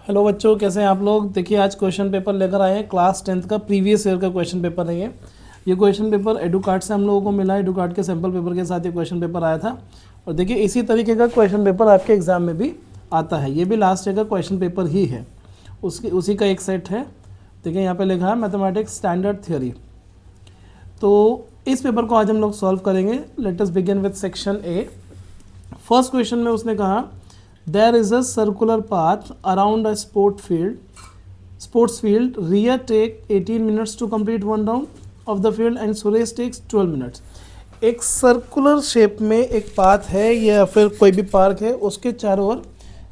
Hello बच्चों, कैसे हैं आप लोग। देखिए आज क्वेश्चन पेपर लेकर आए हैं क्लास 10th का प्रीवियस ईयर का क्वेश्चन पेपर है ये क्वेश्चन पेपर एडुकार्ड से हम लोगों को मिला है। एडुकार्ड के सैम्पल पेपर के साथ ये क्वेश्चन पेपर आया था और देखिए इसी तरीके का क्वेश्चन पेपर आपके एग्जाम में भी आता है। ये भी लास्ट ईयर का क्वेश्चन पेपर ही है, उसी का एक सेट है। देखिए यहाँ पे लिखा है मैथमेटिक्स स्टैंडर्ड थ्योरी। तो इस पेपर को आज हम लोग सॉल्व करेंगे। Let us begin with section A. First question में उसने कहा there is a circular path around a sports field. Riya take 18 minutes to complete one round of the field and Suresh takes 12 minutes. एक circular shape में एक path है या फिर कोई भी पार्क है, उसके चारों ओर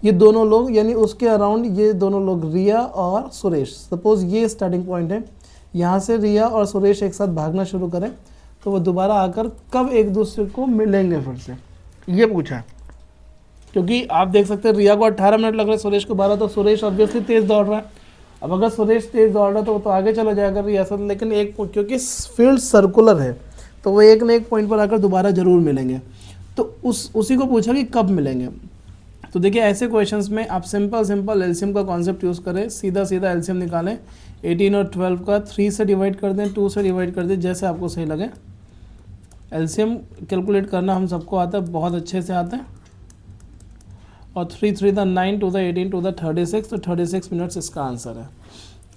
ये दोनों लोग यानी उसके अराउंड ये दोनों लोग रिया और सुरेश, सपोज ये स्टार्टिंग पॉइंट है, यहाँ से रिया और सुरेश एक साथ भागना शुरू करें तो वो दोबारा आकर कब एक दूसरे को मिलेंगे फिर से, ये पूछा। क्योंकि आप देख सकते हैं रिया को 18 मिनट लग रहे हैं, सुरेश को 12, तो सुरेश ऑब्वियसली तेज़ दौड़ रहा है। अब अगर सुरेश तेज़ दौड़ रहा है तो वो तो आगे चला जाएगा रिया से, लेकिन एक क्योंकि फील्ड सर्कुलर है तो वो एक ना एक पॉइंट पर आकर दोबारा ज़रूर मिलेंगे। तो उसी को पूछा कि कब मिलेंगे। तो देखिए ऐसे क्वेश्चंस में आप सिंपल एलसीएम का कॉन्सेप्ट यूज़ करें, सीधा एलसीएम निकालें। 18 और 12 का 3 से डिवाइड कर दें, 2 से डिवाइड कर दें, जैसे आपको सही लगे। एलसीएम कैलकुलेट करना हम सबको आता है, बहुत अच्छे से आता है। और 3 3 द 9 2 द 18 2 द 36, तो 36 मिनट्स इसका आंसर है।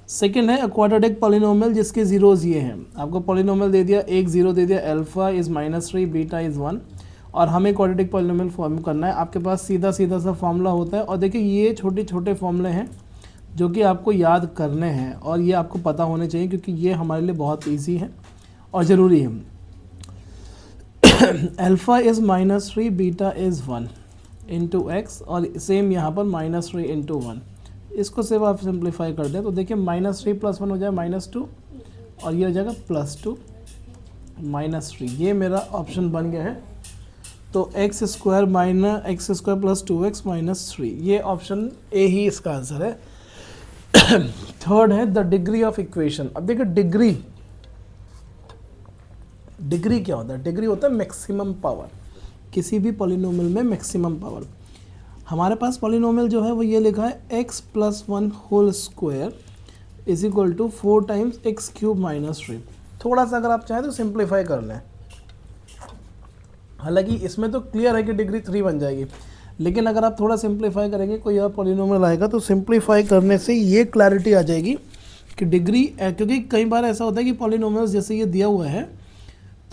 सेकंड है क्वाड्रेटिक पॉलिनोमियल जिसके जीरोज ये हैं। आपको पॉलिनोमियल दे दिया, एक जीरो दे दिया, अल्फा इज़ -3 बीटा इज़ 1 और हमें क्वाड्रेटिक पॉलिनोमियल फॉर्म करना है। आपके पास सीधा सा फॉर्मूला होता है और देखिए ये छोटे फॉर्मूले हैं जो कि आपको याद करने हैं और ये आपको पता होने चाहिए क्योंकि ये हमारे लिए बहुत ईजी है और ज़रूरी है। Alpha is -3 beta is 1 into x और सेम यहाँ पर -3 इंटू 1। इसको सिर्फ आप सिंप्लीफाई कर दें तो देखिए -3 + 1 हो जाए -2 और ये हो जाएगा +2 -3। ये मेरा ऑप्शन बन गया है। तो x² + 2x - 3, ये ऑप्शन ए ही इसका आंसर है। थर्ड है द डिग्री ऑफ इक्वेशन। अब देखिए डिग्री क्या होता है? डिग्री होता है मैक्सिमम पावर, किसी भी पॉलिनोमियल में मैक्सिमम पावर। हमारे पास पॉलिनोमियल जो है वो ये लिखा है x + 1 whole square = 4 times x³ - 3। थोड़ा सा अगर आप चाहें तो सिंप्लीफाई कर लें। हालांकि इसमें तो क्लियर है कि डिग्री 3 बन जाएगी, लेकिन अगर आप थोड़ा सिंप्लीफाई करेंगे, कोई और पॉलिनोमियल आएगा तो सिंप्लीफाई करने से ये क्लैरिटी आ जाएगी कि डिग्री, क्योंकि कई बार ऐसा होता है कि पॉलिनोमियल्स जैसे ये दिया हुआ है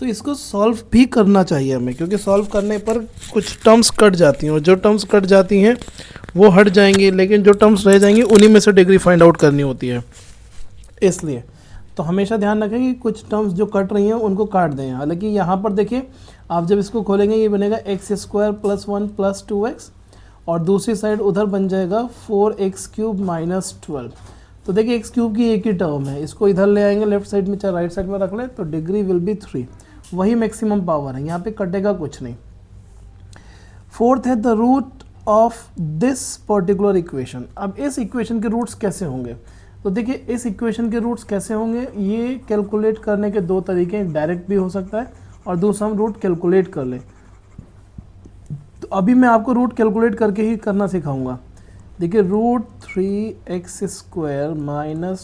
तो इसको सॉल्व भी करना चाहिए हमें, क्योंकि सॉल्व करने पर कुछ टर्म्स कट जाती हैं और जो टर्म्स कट जाती हैं वो हट जाएंगी, लेकिन जो टर्म्स रह जाएंगी उन्हीं में से डिग्री फाइंड आउट करनी होती है। इसलिए तो हमेशा ध्यान रखें कि कुछ टर्म्स जो कट रही हैं उनको काट दें। हालांकि यहाँ पर देखिए आप जब इसको खोलेंगे ये बनेगा x² + 1 + 2x और दूसरी साइड उधर बन जाएगा 4x³ - 12। तो देखिए x³ की एक ही टर्म है, इसको इधर ले आएंगे लेफ्ट साइड में, चाहे राइट साइड में रख लें, तो डिग्री विल बी 3। वही मैक्सिमम पावर है, यहाँ पे कटेगा कुछ नहीं। फोर्थ है the root of this particular equation. अब इस इक्वेशन के रूट्स कैसे होंगे? तो देखिए इस इक्वेशन के रूट्स कैसे होंगे, ये कैलकुलेट करने के दो तरीके हैं। डायरेक्ट भी हो सकता है और दूसरा हम रूट कैलकुलेट कर लें। तो अभी मैं आपको रूट कैलकुलेट करके ही करना सिखाऊंगा। देखिए √3x²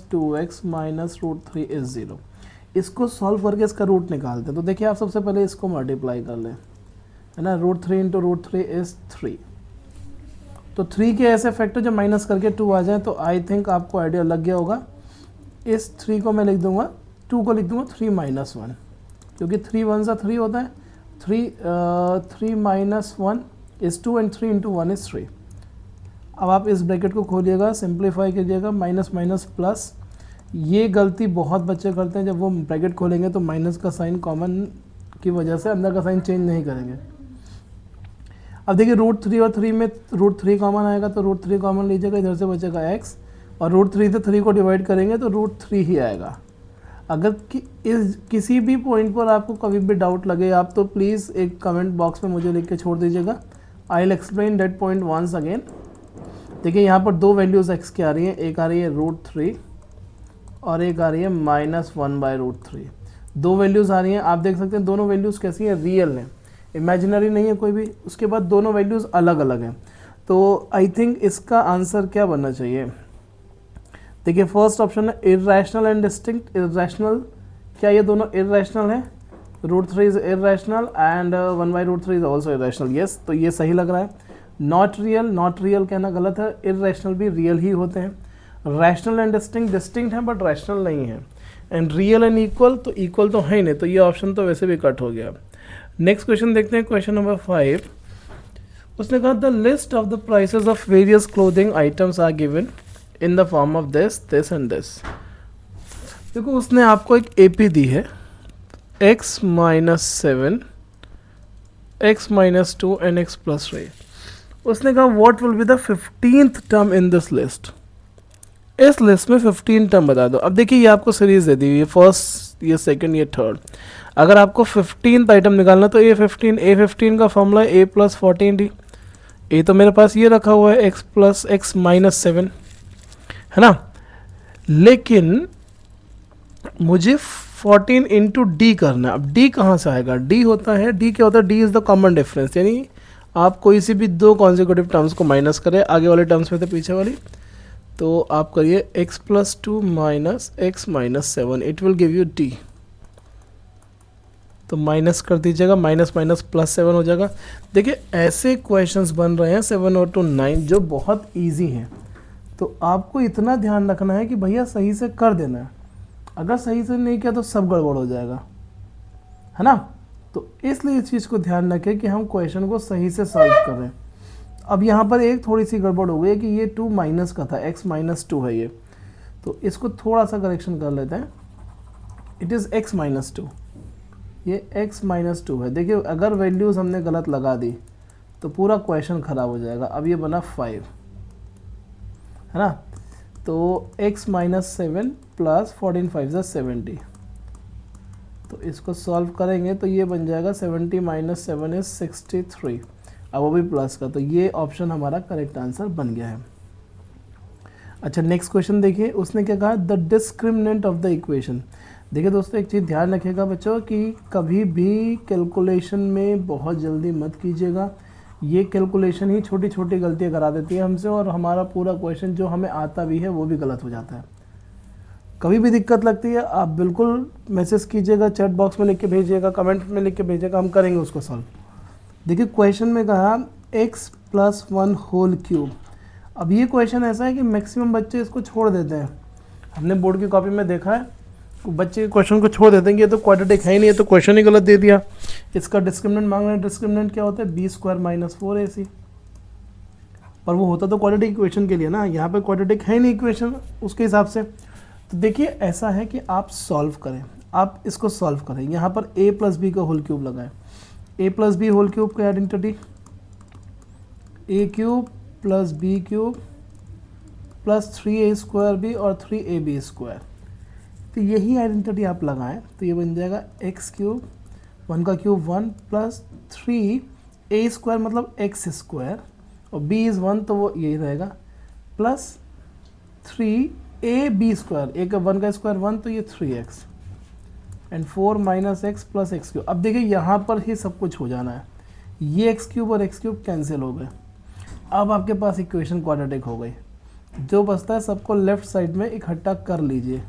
- 2x - √3 = 0। इसको सॉल्व करके इसका रूट निकालते हैं। तो देखिए आप सबसे पहले इसको मल्टीप्लाई कर लें, है ना। √3 × √3 = 3। तो 3 के ऐसे फैक्टर जब माइनस करके 2 आ जाए तो आई थिंक आपको आइडिया लग गया होगा। इस 3 को मैं लिख दूंगा, 2 को लिख दूंगा 3 - 1, क्योंकि 3 1 सा 3 होता है। 3 - 1 = 2 and 3 × 1 = 3। अब आप इस ब्रैकेट को खोलिएगा, सिंप्लीफाई कीजिएगा, माइनस माइनस प्लस। ये गलती बहुत बच्चे करते हैं, जब वो ब्रैकेट खोलेंगे तो माइनस का साइन कॉमन की वजह से अंदर का साइन चेंज नहीं करेंगे। अब देखिए √3 और 3 में √3 कॉमन आएगा तो √3 कॉमन लीजिएगा, इधर से बचेगा x और √3 से 3 को डिवाइड करेंगे तो √3 ही आएगा। अगर किसी भी पॉइंट पर आपको कभी भी डाउट लगे आप तो प्लीज़ एक कमेंट बॉक्स में मुझे लिख के छोड़ दीजिएगा। I will explain that point once again. देखिए यहाँ पर दो वैल्यूज़ x की आ रही हैं, एक आ रही है √3 और एक आ रही है -1/√3। दो वैल्यूज़ आ रही हैं, आप देख सकते हैं दोनों वैल्यूज़ कैसी हैं, रियल हैं, इमेजिनरी नहीं है कोई भी। उसके बाद दोनों वैल्यूज़ अलग अलग हैं। तो आई थिंक इसका आंसर क्या बनना चाहिए? देखिए फर्स्ट ऑप्शन है इरेशनल एंड डिस्टिंक्ट। इरेशनल, क्या ये दोनों इरेशनल है? √3 is irrational and 1/√3 is also irrational. Yes, तो ये सही लग रहा है। नॉट रियल, नॉट रियल कहना गलत है, इरेशनल भी रियल ही होते हैं। रैशनल एंड डिस्टिंक्ट, डिस्टिंक्ट है बट रैशनल नहीं है। एंड रियल एंड इक्वल, तो इक्वल तो है ही नहीं, तो ये ऑप्शन तो वैसे भी कट हो गया। नेक्स्ट क्वेश्चन देखते हैं, क्वेश्चन नंबर 5। उसने कहा the list of the prices of various clothing items are given in the form of this and this. देखो उसने आपको एक एपी दी है x-7, x-2 एंड x+3। उसने कहा what will be the 15th term in this list. इस list में 15 term बता दो। अब देखिए ये आपको सीरीज दे दी हुई है, फर्स्ट, ये सेकंड, ये थर्ड। अगर आपको 15th आइटम निकालना तो A15 का फॉर्मूला A + 14D। ए तो मेरे पास ये रखा हुआ है x + x-7, है ना। लेकिन मुझे 14 × D करना है। अब D कहाँ से आएगा? D होता है, D क्या होता है? D is the common difference, यानी आप कोई सी भी दो कॉन्जिक्यूटिव टर्म्स को माइनस करें, आगे वाले टर्म्स में तो पीछे वाली, तो आप करिए x+2 - x-7, it will give you D। तो माइनस कर दीजिएगा, माइनस +7 हो जाएगा। देखिए ऐसे क्वेश्चंस बन रहे हैं 7 और 9 जो बहुत इजी हैं, तो आपको इतना ध्यान रखना है कि भैया सही से कर देना है। अगर सही से नहीं किया तो सब गड़बड़ हो जाएगा, है ना। तो इसलिए इस चीज़ को ध्यान रखें कि हम क्वेश्चन को सही से सॉल्व करें। अब यहाँ पर एक थोड़ी सी गड़बड़ हो गई कि ये 2 माइनस का था, x-2 है ये, तो इसको थोड़ा सा करेक्शन कर लेते हैं। इट इज़ x-2, ये x-2 है। देखिए अगर वैल्यूज़ हमने गलत लगा दी तो पूरा क्वेश्चन ख़राब हो जाएगा। अब ये बना 5, है ना। तो x-7 + 14 × 5 = 70। तो इसको सॉल्व करेंगे तो ये बन जाएगा 70 - 7 = 63। अब वो भी प्लस का, तो ये ऑप्शन हमारा करेक्ट आंसर बन गया है। अच्छा नेक्स्ट क्वेश्चन देखिए, उसने क्या कहा? The discriminant of the equation. देखिए दोस्तों एक चीज़ ध्यान रखिएगा बच्चों कि कभी भी कैलकुलेशन में बहुत जल्दी मत कीजिएगा। ये कैलकुलेशन ही छोटी छोटी गलतियाँ करा देती है हमसे, और हमारा पूरा क्वेश्चन जो हमें आता भी है वो भी गलत हो जाता है। कभी भी दिक्कत लगती है आप बिल्कुल मैसेज कीजिएगा, चैट बॉक्स में लिख के भेजिएगा, कमेंट में लिख के भेजिएगा, हम करेंगे उसको सॉल्व। देखिए क्वेश्चन में कहा x + 1 होल क्यूब। अब ये क्वेश्चन ऐसा है कि मैक्सिमम बच्चे इसको छोड़ देते हैं। हमने बोर्ड की कॉपी में देखा है, बच्चे क्वेश्चन को छोड़ देते हैं कि ये तो क्वाड्रेटिक है ही नहीं, ये तो क्वेश्चन ही गलत दे दिया। इसका डिस्क्रिमिनेंट मांग रहे हैं। डिस्क्रिमिनेंट क्या होता है? b² - 4ac। पर वो होता तो क्वाड्रेटिक इक्वेशन के लिए ना, यहाँ पे क्वाड्रेटिक है नहीं इक्वेशन उसके हिसाब से। तो देखिए ऐसा है कि आप सॉल्व करें, आप इसको सॉल्व करें। यहाँ पर a + b का होल क्यूब लगाएं। a + b होल क्यूब का आइडेंटिटी a³ + b³ + 3a² और 3ab²। तो यही आइडेंटिटी आप लगाएं तो ये बन जाएगा x³ 1 का क्यूब 1 + 3a² मतलब x² और b इज़ 1 तो वो यही रहेगा प्लस 3ab², एक 1 का स्क्वायर 1 तो ये 3x एंड 4 - x + x³। अब देखिए यहाँ पर ही सब कुछ हो जाना है। ये x³ और x³ कैंसिल हो गए। अब आपके पास इक्वेशन क्वाड्रेटिक हो गई। जो बचता है सबको लेफ्ट साइड में इकट्ठा कर लीजिए,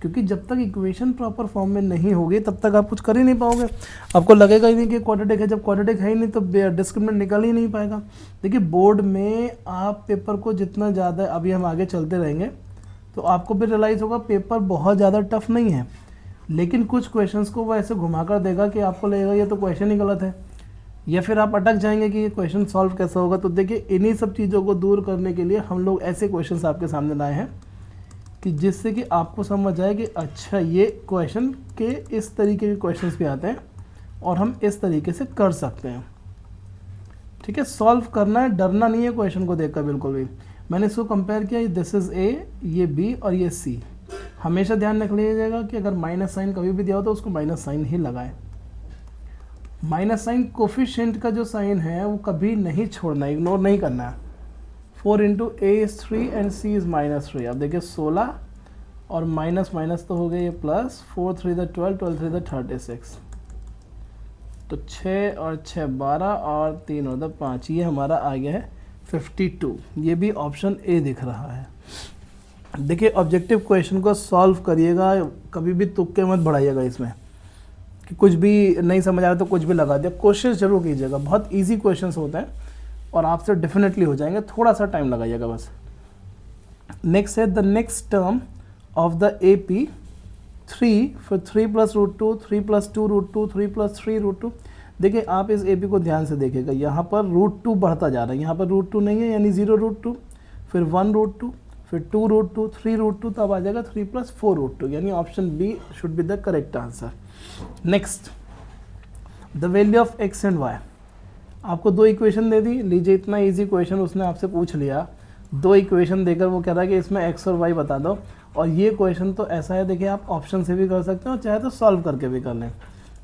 क्योंकि जब तक इक्वेशन प्रॉपर फॉर्म में नहीं होगी तब तक आप कुछ कर ही नहीं पाओगे। आपको लगेगा ही नहीं कि क्वाड्रेटिक है, जब क्वाड्रेटिक है ही नहीं तो डिस्क्रिमिनेंट निकल ही नहीं पाएगा। देखिए बोर्ड में आप पेपर को जितना ज़्यादा, अभी हम आगे चलते रहेंगे तो आपको भी रियलाइज़ होगा पेपर बहुत ज़्यादा टफ नहीं है, लेकिन कुछ क्वेश्चंस को वो ऐसे घुमा कर देगा कि आपको लगेगा ये तो क्वेश्चन ही गलत है, या फिर आप अटक जाएंगे कि ये क्वेश्चन सॉल्व कैसा होगा। तो देखिए इन्हीं सब चीज़ों को दूर करने के लिए हम लोग ऐसे क्वेश्चंस आपके सामने लाए हैं कि जिससे कि आपको समझ आए कि अच्छा ये क्वेश्चन के इस तरीके के क्वेश्चंस भी आते हैं और हम इस तरीके से कर सकते हैं। ठीक है, सॉल्व करना है, डरना नहीं है क्वेश्चन को देखकर बिल्कुल भी। मैंने इसको कंपेयर किया, दिस इज़ ए, ये बी और ये सी। हमेशा ध्यान रख लीजिएगा कि अगर माइनस साइन कभी भी दिया हो तो उसको माइनस साइन ही लगाएं। माइनस साइन कोफिशिएंट का जो साइन है वो कभी नहीं छोड़ना, इग्नोर नहीं करना है। 4 × a is 3 and c is -3। अब देखिए 16 और माइनस माइनस तो हो गए ये प्लस, 4 × 3 = 12, 12 × 3 = 36। तो 6 और 6 12 और 3 और 2 5, ये हमारा आ गया है 52। ये भी ऑप्शन ए दिख रहा है। देखिए ऑब्जेक्टिव क्वेश्चन को सॉल्व करिएगा, कभी भी तुक्के मत बढ़ाइएगा इसमें कि कुछ भी नहीं समझ आ रहा तो कुछ भी लगा दिया। कोशिश जरूर कीजिएगा, बहुत इजी क्वेश्चंस होते हैं और आपसे डेफिनेटली हो जाएंगे, थोड़ा सा टाइम लगाइएगा बस। नेक्स्ट है the next term of the A P 3 फिर 3 + √2 3 + 2 √2 3 + 3 √2। देखिए आप इस ए पी को ध्यान से देखिएगा, यहाँ पर √2 बढ़ता जा रहा है, यहाँ पर √2 नहीं है यानी 0 √2, फिर 1 √2, फिर 2 √2 3 √2, तब आ जाएगा 3 + 4 √2, यानी option B should be the correct answer. Next the value of X and Y. आपको दो इक्वेशन दे दी, लीजिए इतना इजी क्वेश्चन उसने आपसे पूछ लिया, दो इक्वेशन देकर वो कह रहा है कि इसमें एक्स और वाई बता दो। और ये क्वेश्चन तो ऐसा है, देखिए आप ऑप्शन से भी कर सकते हो और चाहे तो सॉल्व करके भी कर लें।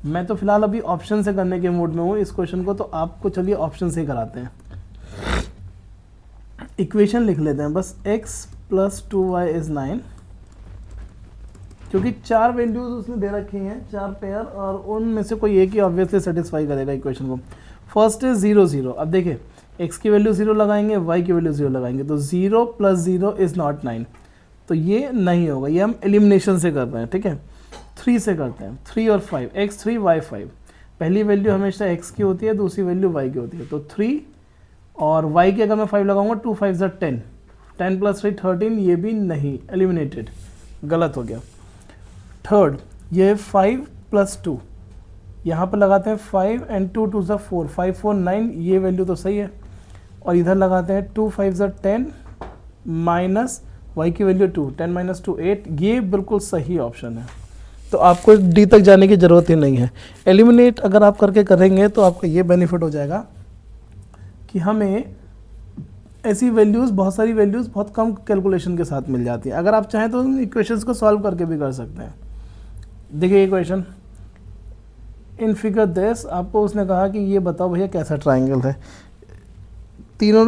मैं तो फिलहाल अभी ऑप्शन से करने के मूड में हूँ इस क्वेश्चन को, तो आपको चलिए ऑप्शन से ही कराते हैं। इक्वेशन लिख लेते हैं बस, x + 2y = 9, क्योंकि 4 वैल्यूज उसने दे रखी हैं, 4 पेयर, और उनमें से कोई एक ही ऑब्वियसली सेटिस्फाई करेगा इक्वेशन को। First is 0 0। अब देखिए x की वैल्यू 0 लगाएंगे, y की वैल्यू 0 लगाएंगे, तो 0 + 0 = not 9, तो ये नहीं होगा, ये हम एलिमिनेशन से कर रहे हैं, ठीक है। 3 से करते हैं, 3 और 5, x 3 y 5। पहली वैल्यू हमेशा x की होती है, दूसरी वैल्यू y की होती है, तो 3 और y की अगर मैं 5 लगाऊंगा 2 5 = 10, 10 + 3 13, ये भी नहीं, एलिमिनेटेड, गलत हो गया। थर्ड ये 5 + 2, यहाँ पर लगाते हैं 5 and 2 2 = 4, 5 4 9, ये वैल्यू तो सही है। और इधर लगाते हैं 2 5 = 10 माइनस y की वैल्यू 2, 10 - 2 8, ये बिल्कुल सही ऑप्शन है। तो आपको डी तक जाने की ज़रूरत ही नहीं है। एलिमिनेट अगर आप करके करेंगे तो आपका ये बेनिफिट हो जाएगा कि हमें ऐसी वैल्यूज़, बहुत सारी वैल्यूज़ बहुत कम कैलकुलेशन के साथ मिल जाती हैं। अगर आप चाहें तो इन इक्वेशंस को सॉल्व करके भी कर सकते हैं। देखिए ये क्वेश्चन इन फिगर दिस, आपको उसने कहा कि ये बताओ भैया कैसा ट्राइंगल है, तीनों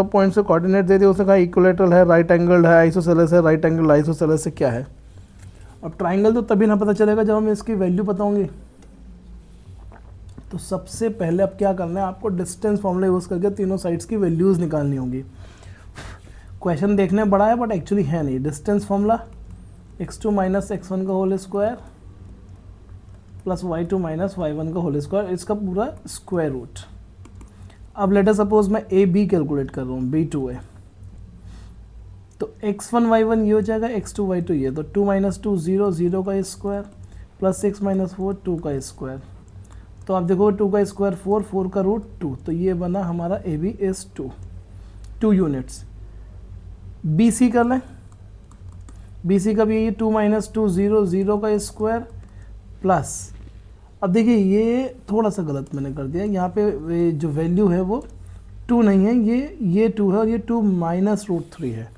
पॉइंट्स से कोऑर्डिनेट दे दिए, उसने कहा इक्विलेटरल है, राइट एंगल्ड है, आइसोसेलेस है, राइट एंगल आइसोसेलेस से क्या है। अब ट्राइंगल तो तभी ना पता चलेगा जब हमें इसकी वैल्यू पता होंगी। तो सबसे पहले अब क्या करना है, आपको डिस्टेंस फॉर्मूला यूज़ करके तीनों साइड्स की वैल्यूज़ निकालनी होंगी। क्वेश्चन देखने बड़ा है बट एक्चुअली है नहीं। डिस्टेंस फॉर्मूला x2 - x1 का whole square plus y2 - y1 का होल स्क्वायर, इसका पूरा स्क्वायर रूट। अब लेट अस सपोज मैं a b कैलकुलेट कर रहा हूँ, b2 है, तो x1 y1 ये हो जाएगा, x2 y2 ये, तो 2 - 2 0, 0 का स्क्वायर प्लस 6 - 4 2 का स्क्वायर। तो आप देखो 2 का स्क्वायर 4, 4 का रूट 2, तो ये बना हमारा A B is 2 units. B C कर लें, बी सी का भी ये 2 - 2 0, 0 का स्क्वायर प्लस, अब देखिए ये थोड़ा सा गलत मैंने कर दिया, यहाँ पे जो वैल्यू है वो 2 नहीं है, ये 2 है और ये 2 - √3 है।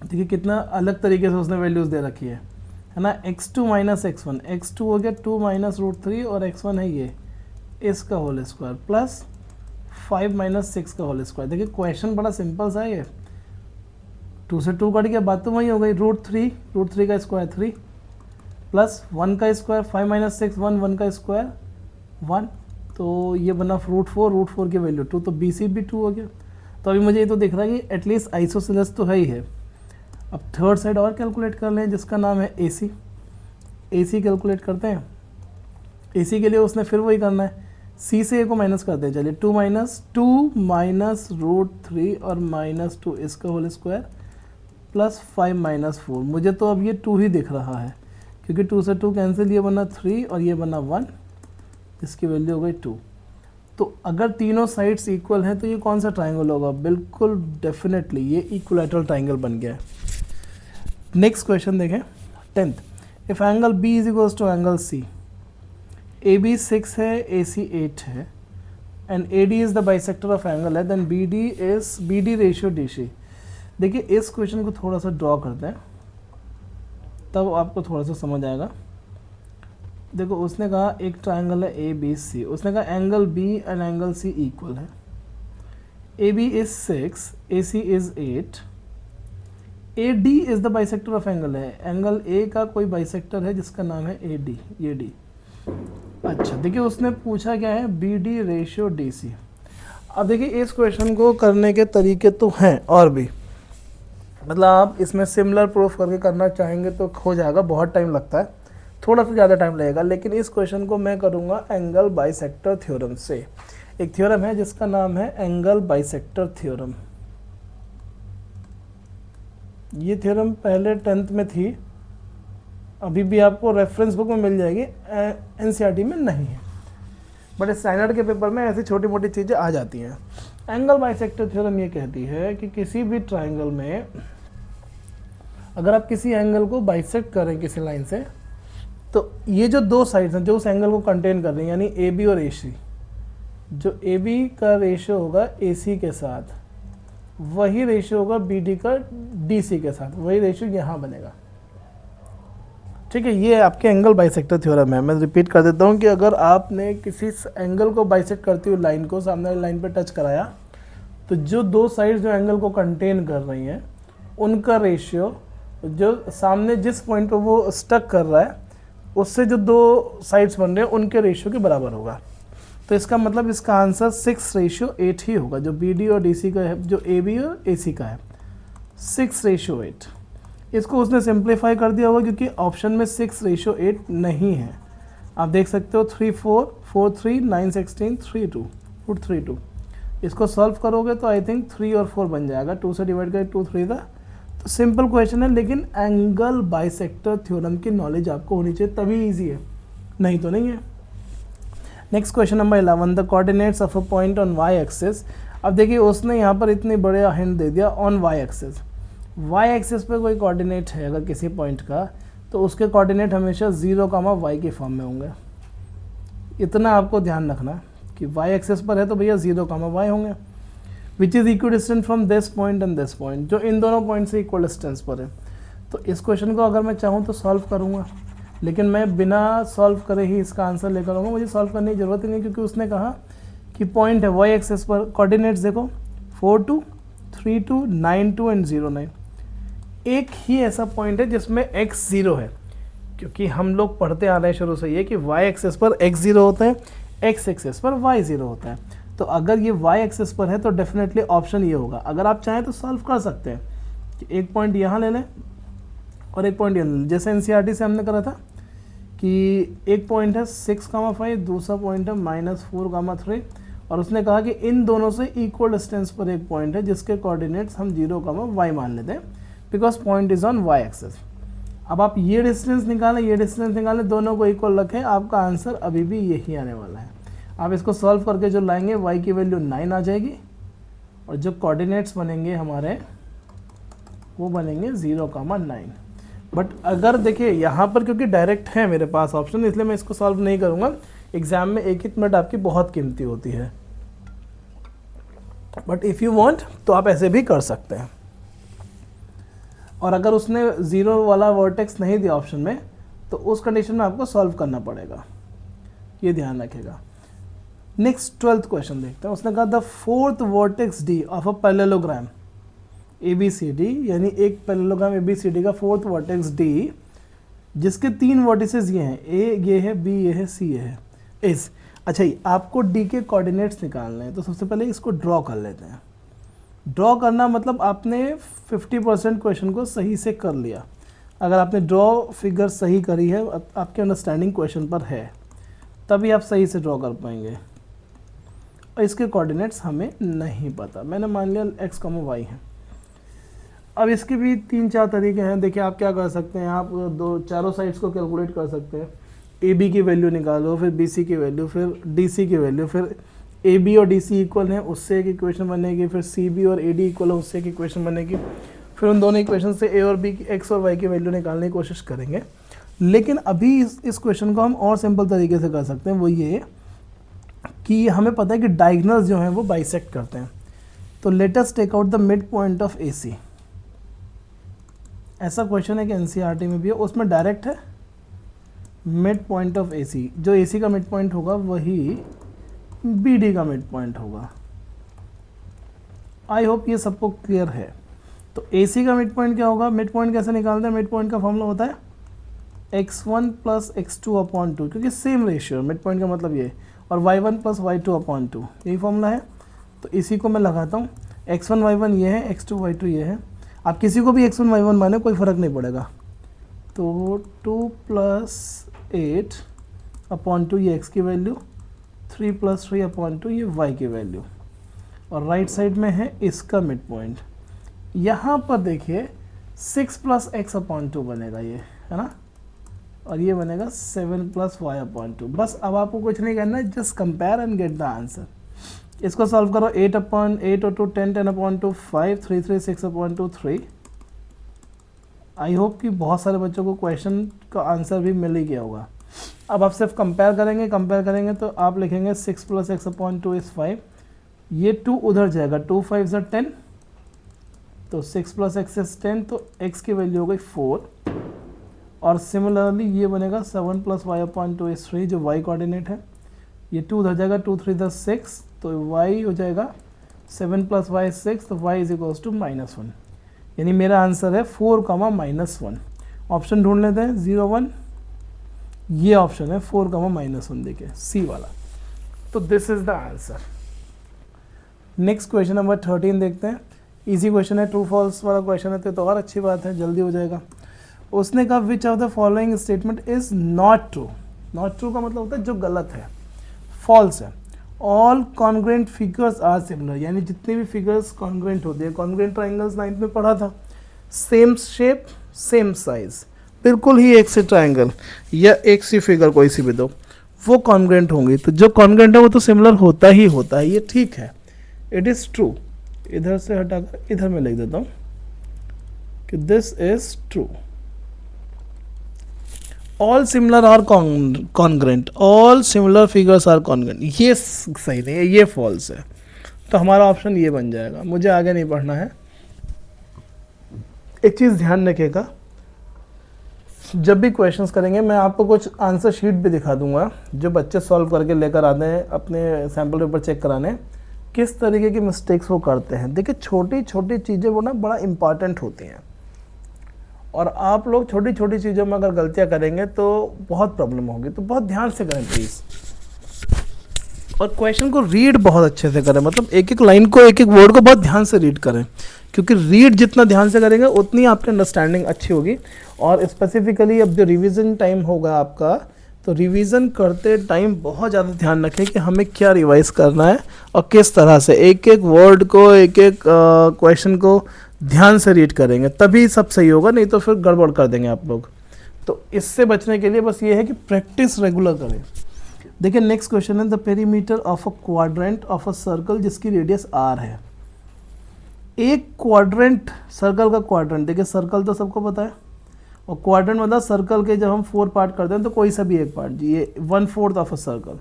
देखिए कितना अलग तरीके से उसने वैल्यूज़ दे रखी है ना। x2 - x1, x2 हो गया 2 - √3 और x1 है ये, इसका होल स्क्वायर प्लस 5 - 6 का होल स्क्वायर। देखिए क्वेश्चन बड़ा सिंपल सा है ये, 2 से 2 कट गया, बात तो वही हो गई, √3 का स्क्वायर 3 प्लस 1 का स्क्वायर 5 - 6 1, 1 का स्क्वायर 1, तो ये बना √4 की वैल्यू 2, तो बी सी भी 2 हो गया। तो अभी मुझे ये तो दिख रहा है कि एटलीस्ट आइसोसेलेस तो है ही है। अब थर्ड साइड और कैलकुलेट कर लें जिसका नाम है ए सी कैलकुलेट करते हैं। ए सी के लिए उसने फिर वही करना है, सी से ए को माइनस करते हैं, चलिए 2 - √3 और -2 इसका होल स्क्वायर प्लस 5 - 4। मुझे तो अब ये 2 ही दिख रहा है क्योंकि 2 से 2 कैंसिल, ये बना 3 और ये बना 1, इसकी वैल्यू हो गई 2। तो अगर तीनों साइड्स इक्वल हैं तो ये कौन सा ट्राइंगल होगा, बिल्कुल डेफिनेटली ये इक्विलैटरल ट्राइंगल बन गया है। नेक्स्ट क्वेश्चन देखें 10th, if angle B is equals to angle C, A B 6 है, ए सी 8 है, and A D is the bisector of angle है, then B D ratio D C. देखिए इस question को थोड़ा सा ड्रॉ करते हैं तब आपको थोड़ा सा समझ आएगा। देखो उसने कहा एक ट्राइंगल है ए बी सी, उसने कहा angle B and angle C equal है, A B is 6, A C is 8, A D is the bisector of angle है, एंगल ए का कोई बाइसेक्टर है जिसका नाम है ए डी, ये डी। अच्छा देखिए उसने पूछा क्या है, B D ratio D C. अब देखिए इस क्वेश्चन को करने के तरीके तो हैं और भी, मतलब आप इसमें सिमिलर प्रूफ करके करना चाहेंगे तो हो जाएगा, बहुत टाइम लगता है, थोड़ा सा ज़्यादा टाइम लगेगा, लेकिन इस क्वेश्चन को मैं करूँगा एंगल बाइसेक्टर थ्योरम से। एक थ्योरम है जिसका नाम है एंगल बाइसेक्टर थ्योरम। ये थ्योरम पहले 10th में थी, अभी भी आपको रेफरेंस बुक में मिल जाएगी, एनसीईआरटी में नहीं है, बट स्टैंडर्ड के पेपर में ऐसी छोटी मोटी चीज़ें आ जाती हैं। एंगल बाइसेक्टर थ्योरम ये कहती है कि किसी भी ट्राइंगल में अगर आप किसी एंगल को बाइसेक्ट करें किसी लाइन से, तो ये जो दो साइड्स हैं जो उस एंगल को कंटेन कर रही हैं, यानी ए बी और ए सी, जो ए बी का रेशियो होगा ए सी के साथ, वही रेशियो होगा बी डी का डी सी के साथ, वही रेशियो यहाँ बनेगा। ठीक है, ये आपके एंगल बाइसेक्टर थ्योरम है। मैं रिपीट कर देता हूँ कि अगर आपने किसी एंगल को बाइसेक्ट करती हुई लाइन को सामने वाली लाइन पर टच कराया, तो जो दो साइड्स जो एंगल को कंटेन कर रही हैं उनका रेशियो, जो सामने जिस पॉइंट पर वो स्टक कर रहा है उससे जो दो साइड्स बन रहे हैं उनके रेशियो के बराबर होगा। तो इसका मतलब इसका आंसर 6:8 ही होगा, जो बी डी और डी सी का है, जो ए बी और ए सी का है, 6:8। इसको उसने सिंप्लीफाई कर दिया होगा क्योंकि ऑप्शन में 6:8 नहीं है। आप देख सकते हो 3 4 4 3 9 16 3 2 √32। इसको सॉल्व करोगे तो आई थिंक 3 और 4 बन जाएगा, 2 से डिवाइड करके 2 3 था। तो सिंपल क्वेश्चन है, लेकिन एंगल बाइसेक्टर थ्योरम की नॉलेज आपको होनी चाहिए, तभी ईजी है, नहीं तो नहीं है। Next question number 11, the coordinates of a point on Y axis. अब देखिए उसने यहाँ पर इतनी बड़े हिंट दे दिया, on Y axis. Y axis पे कोई कोऑर्डिनेट है अगर किसी पॉइंट का, तो उसके कोऑर्डिनेट हमेशा 0, y के फॉर्म में होंगे। इतना आपको ध्यान रखना कि वाई एक्सिस पर है तो भैया 0, y होंगे, which is equal distance from this point and this point, जो इन दोनों पॉइंट से इक्वल डिस्टेंस पर है। तो इस क्वेश्चन को अगर मैं चाहूँ तो सॉल्व करूँगा, लेकिन मैं बिना सॉल्व करे ही इसका आंसर लेकर आऊँगा, मुझे सॉल्व करने की ज़रूरत ही नहीं, क्योंकि उसने कहा कि पॉइंट है वाई एक्सिस पर, कोऑर्डिनेट्स देखो 4 2 3 2 9 2 एंड 0 9। एक ही ऐसा पॉइंट है जिसमें x 0 है, क्योंकि हम लोग पढ़ते आ रहे हैं शुरू से ये कि y एक्सिस पर x 0 होता है, x एक्सिस पर y 0 होता है। तो अगर ये y एक्सिस पर है तो डेफिनेटली ऑप्शन ये होगा। अगर आप चाहें तो सॉल्व कर सकते हैं कि एक पॉइंट यहाँ ले लें और एक पॉइंट यहाँ ले लें, जैसे एनसीईआरटी से हमने करा था कि एक पॉइंट है 6, 5, दूसरा पॉइंट है -4, 3, और उसने कहा कि इन दोनों से इक्वल डिस्टेंस पर एक पॉइंट है जिसके कोऑर्डिनेट्स हम 0, y मान लेते हैं, because point is on Y axis. अब आप ये डिस्टेंस निकालें, ये डिस्टेंस निकालें, दोनों को इक्वल रखें, आपका आंसर अभी भी यही आने वाला है। आप इसको सॉल्व करके जो लाएंगे y की वैल्यू 9 आ जाएगी, और जो कोऑर्डिनेट्स बनेंगे हमारे वो बनेंगे 0, 9। बट अगर देखिए यहाँ पर क्योंकि डायरेक्ट है मेरे पास ऑप्शन, इसलिए मैं इसको सॉल्व नहीं करूँगा। एग्जाम में 1 मिनट आपकी बहुत कीमती होती है, बट इफ़ यू वांट तो आप ऐसे भी कर सकते हैं। और अगर उसने 0 वाला वर्टेक्स नहीं दिया ऑप्शन में, तो उस कंडीशन में आपको सॉल्व करना पड़ेगा, ये ध्यान रखेगा। नेक्स्ट 12th क्वेश्चन देखते हैं। उसने कहा the 4th vertex D of a parallelogram ABCD, यानी एक पैरेललोग्राम ABCD का 4th वर्टेक्स डी, जिसके 3 वर्टिसेस ये हैं, A ये है, B ये है, C ये है, इस। अच्छा आपको D के कोऑर्डिनेट्स निकालने हैं, तो सबसे पहले इसको ड्रॉ कर लेते हैं। ड्रॉ करना मतलब आपने 50% क्वेश्चन को सही से कर लिया। अगर आपने ड्रॉ फिगर सही करी है, आपके अंडरस्टैंडिंग क्वेश्चन पर है, तभी आप सही से ड्रॉ कर पाएंगे। और इसके कोऑर्डिनेट्स हमें नहीं पता, मैंने मान लिया x, y है। अब इसके भी 3-4 तरीके हैं। देखिए आप क्या कर सकते हैं, आप चारों साइड्स को कैलकुलेट कर सकते हैं। AB की वैल्यू निकालो, फिर BC की वैल्यू, फिर DC की वैल्यू, फिर AB और DC इक्वल है, उससे एक इक्वेशन बनेगी, फिर CB और AD इक्वल है, उससे एक इक्वेशन बनेगी, फिर उन दोनों इक्वेशन से A और B की x और y की वैल्यू निकालने की कोशिश करेंगे। लेकिन अभी इस क्वेश्चन को हम और सिंपल तरीके से कर सकते हैं, वो ये कि हमें पता है कि डायगोनल्स जो हैं वो बाइसेक्ट करते हैं। तो let us take out the mid point of AC। ऐसा क्वेश्चन है कि एनसीईआरटी में भी है, उसमें डायरेक्ट है मिड पॉइंट ऑफ AC। जो AC का मिड पॉइंट होगा वही BD का मिड पॉइंट होगा। आई होप ये सबको क्लियर है। तो AC का मिड पॉइंट क्या होगा, मिड पॉइंट कैसे निकालते हैं, मिड पॉइंट का फॉर्मूला होता है x1 प्लस x2 अपॉन 2, क्योंकि सेम रेशियो, मिड पॉइंट का मतलब ये, और y1 प्लस y2 अपॉन 2, यही फॉर्मूला है। तो इसी को मैं लगाता हूँ, x1 y1 ये है, x2 y2 ये है। आप किसी को भी x1 y1 माने, कोई फ़र्क नहीं पड़ेगा। तो 2 प्लस 8 अपॉन 2 ये x की वैल्यू, 3 प्लस 3 अपॉन 2 ये y की वैल्यू, और राइट साइड में है इसका मिड पॉइंट। यहाँ पर देखिए 6 प्लस x अपॉन 2 बनेगा ये, है ना, और ये बनेगा 7 प्लस वाई अपॉन 2। बस अब आपको कुछ नहीं करना है, just compare and get the answer. इसको सॉल्व करो, 8 अपॉन 8 और 2 10, 10 अपॉन 2 5, 3 3 6 अपॉन 2 3। आई होप कि बहुत सारे बच्चों को क्वेश्चन का आंसर भी मिल ही गया होगा। अब आप सिर्फ कंपेयर करेंगे तो आप लिखेंगे 6 प्लस एक्स अपॉन 2 इज़ 5, ये 2 उधर जाएगा, 2 5 ज़ा 10, तो 6 प्लस एक्स इज 10, तो x की वैल्यू हो गई 4। और सिमिलरली ये बनेगा 7 प्लस वाई अपॉन 2 इज 3, जो y कोऑर्डिनेट है, ये 2 उधर जाएगा, 2 3 ज़ा 6, तो y हो जाएगा 7 प्लस वाई 6, तो y इज इक्वल्स टू -1। यानी मेरा आंसर है 4, -1। ऑप्शन ढूंढ लेते हैं, 0 1, ये ऑप्शन है 4, -1, देखिए सी वाला। तो this is the answer. Next question number 13 देखते हैं। इजी क्वेश्चन है, ट्रू फॉल्स वाला क्वेश्चन है, तो और अच्छी बात है, जल्दी हो जाएगा। उसने कहा which of the following statement is not true. Not true का मतलब होता है जो गलत है, फॉल्स है। All congruent figures are similar, यानी जितने भी फिगर्स कॉन्ग्रेंट होते हैं, कॉन्ग्रेंट ट्राइंगल्स 9th में पढ़ा था, सेम शेप सेम साइज, बिल्कुल ही एक से ट्राइंगल या एक सी फिगर कोई सी भी दो, वो कॉन्ग्रेंट होंगी। तो जो कॉन्ग्रेंट है वो तो सिमिलर होता ही होता है, ये ठीक है, इट इज़ ट्रू। इधर से हटाकर इधर में लिख देता हूँ कि this is true. All similar are congruent, all similar figures are congruent, ये सही नहीं है, ये फॉल्स है। तो हमारा ऑप्शन ये बन जाएगा। मुझे आगे नहीं पढ़ना है। एक चीज़ ध्यान रखिएगा, जब भी क्वेश्चंस करेंगे मैं आपको कुछ आंसर शीट भी दिखा दूंगा जो बच्चे सॉल्व करके लेकर आते हैं अपने सैम्पल पेपर चेक कराने, किस तरीके की मिस्टेक्स वो करते हैं। देखिए छोटी छोटी चीज़ें वो ना बड़ा इंपॉर्टेंट होती हैं, और आप लोग छोटी छोटी चीज़ों में अगर गलतियां करेंगे तो बहुत प्रॉब्लम होगी। तो बहुत ध्यान से करें प्लीज़, और क्वेश्चन को रीड बहुत अच्छे से करें, मतलब एक एक लाइन को, एक एक वर्ड को बहुत ध्यान से रीड करें, क्योंकि रीड जितना ध्यान से करेंगे उतनी आपकी अंडरस्टैंडिंग अच्छी होगी। और स्पेसिफिकली अब जो रिवीजन टाइम होगा आपका, तो रिवीजन करते टाइम बहुत ज़्यादा ध्यान रखें कि हमें क्या रिवाइज करना है और किस तरह से एक एक वर्ड को, एक एक क्वेश्चन को ध्यान से रीड करेंगे, तभी सब सही होगा, नहीं तो फिर गड़बड़ कर देंगे आप लोग। तो इससे बचने के लिए बस ये है कि प्रैक्टिस रेगुलर करें। देखिए नेक्स्ट क्वेश्चन है, the perimeter of a quadrant of a circle जिसकी रेडियस r है। एक क्वाड्रेंट, सर्कल का क्वाड्रेंट, देखिए सर्कल तो सबको पता है, और क्वाड्रेंट मतलब सर्कल के जब हम 4 पार्ट करते हैं तो कोई सा भी एक पार्ट, ये 1/4 ऑफ अ सर्कल,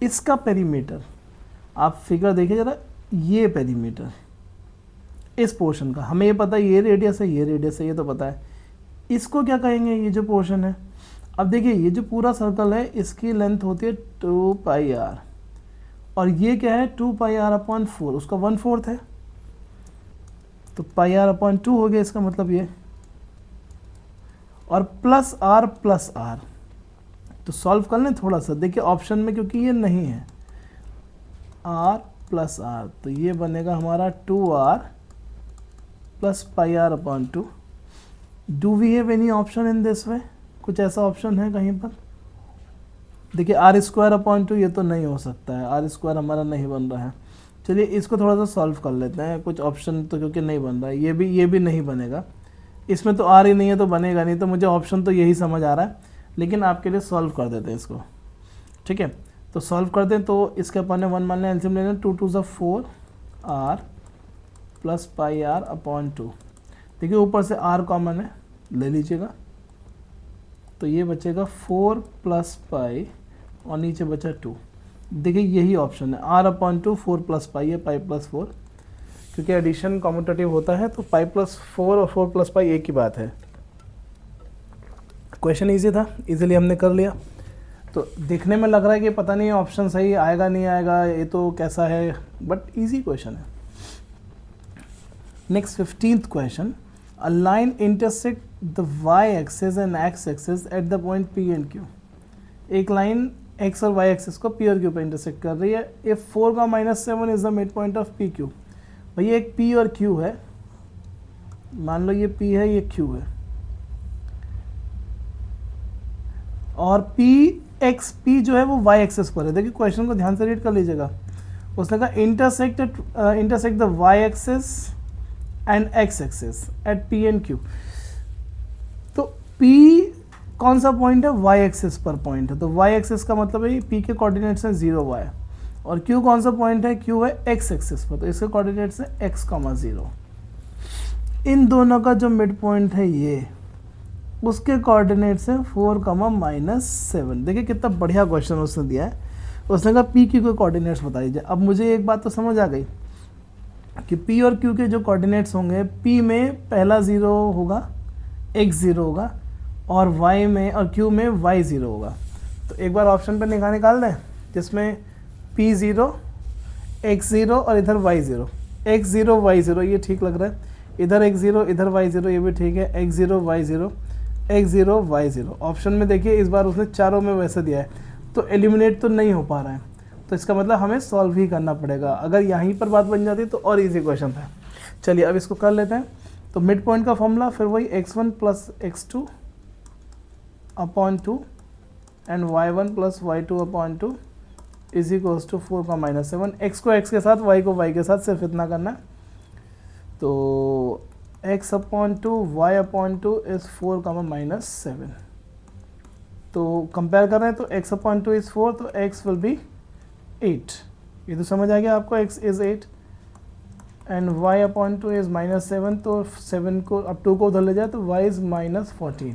इसका पेरीमीटर आप फिगर देखिए जरा, ये पेरीमीटर इस पोर्शन का, हमें ये पता है ये रेडियस है, ये रेडियस है, ये तो पता है। इसको क्या कहेंगे, ये जो पोर्शन है। अब देखिए ये जो पूरा सर्कल है इसकी लेंथ होती है 2πr, और ये क्या है 2πr/4, उसका 1/4 है, तो πr/2 हो गया इसका मतलब ये, और प्लस r, तो सॉल्व कर लें थोड़ा सा। देखिए ऑप्शन में क्योंकि ये नहीं है r + r, तो ये बनेगा हमारा 2r + πr/2। Do we have any option in this way, कुछ ऐसा ऑप्शन है कहीं पर? देखिए r²/2 ये तो नहीं हो सकता है, r² हमारा नहीं बन रहा है। चलिए इसको थोड़ा सा सॉल्व कर लेते हैं, कुछ ऑप्शन तो क्योंकि नहीं बन रहा है, ये भी नहीं बनेगा, इसमें तो r ही नहीं है तो बनेगा नहीं, तो मुझे ऑप्शन तो यही समझ आ रहा है, लेकिन आपके लिए सॉल्व कर देते हैं इसको, ठीक है। तो सॉल्व करते हैं, तो इसके अपन ने 1 मान लें, एलसीएम लेना, 2 2 = 4 r + πr/2। देखिए ऊपर से r कॉमन है, ले लीजिएगा, तो ये बचेगा 4 + π और नीचे बचा 2। देखिए यही ऑप्शन है, r/2 4 + π है, π + 4, क्योंकि एडिशन कॉम्यूटेटिव होता है, तो π + 4 और 4 + π एक ही बात है। क्वेश्चन इजी था, इजीली हमने कर लिया। तो देखने में लग रहा है कि पता नहीं ऑप्शन सही आएगा नहीं आएगा, ये तो कैसा है, बट इजी क्वेश्चन है। Next 15th question, A line intersect the y axis and x axis at the point P and Q. एक लाइन x और y एक्सिस को P और Q पे इंटरसेक्ट कर रही है. If 4 का -7 is the midpoint of PQ. भैया एक P और Q है, मान लो ये P है ये Q है, और P जो है वो y एक्सिस पर है. देखिए क्वेश्चन को ध्यान से रीड कर लीजिएगा. उसने कहा intersect the y axis and x axis at P and Q. तो P कौन सा पॉइंट है? y एक्सिस पर पॉइंट है. तो y एक्सिस का मतलब है P के कोऑर्डिनेट्स हैं 0 y, और Q कौन सा पॉइंट है? Q है x एक्सिस पर, तो इसके कोऑर्डिनेट्स हैं x, 0. इन दोनों का जो मिड पॉइंट है ये, उसके कोऑर्डिनेट्स हैं 4, -7. देखिए कितना बढ़िया क्वेश्चन उसने दिया है. उसने कहा P Q के कोऑर्डिनेट्स बता दीजिए. अब मुझे एक बात तो समझ आ गई कि P और Q के जो कोऑर्डिनेट्स होंगे, P में पहला 0 होगा, x 0 होगा, और y में और Q में y 0 होगा. तो एक बार ऑप्शन पर निकाल दें जिसमें P 0, x 0 और इधर y 0. x 0 y 0 ये ठीक लग रहा है. इधर x 0 इधर y 0 ये भी ठीक है. x 0 y 0 x 0 y 0. Option में देखिए इस बार उसने चारों में वैसे दिया है, तो एलिमिनेट तो नहीं हो पा रहा है. तो इसका मतलब हमें सॉल्व ही करना पड़ेगा. अगर यहीं पर बात बन जाती तो और इजी क्वेश्चन था. चलिए अब इसको कर लेते हैं. तो मिड पॉइंट का फॉर्मूला फिर वही x1 + x2 upon 2 and y1 + y2 upon 2 is equals to 4 का -7. x को x के साथ, y को y के साथ, सिर्फ इतना करना है. तो x upon 2 y upon 2 is 4 का -7. तो कंपेयर कर रहे हैं तो x अपॉन 2 इज़ 4, तो x विल बी 8. ये तो समझ आ गया आपको, x is 8 and y upon 2 is -7. तो 7 को अब 2 को उधर ले जाए तो y इज़ -14.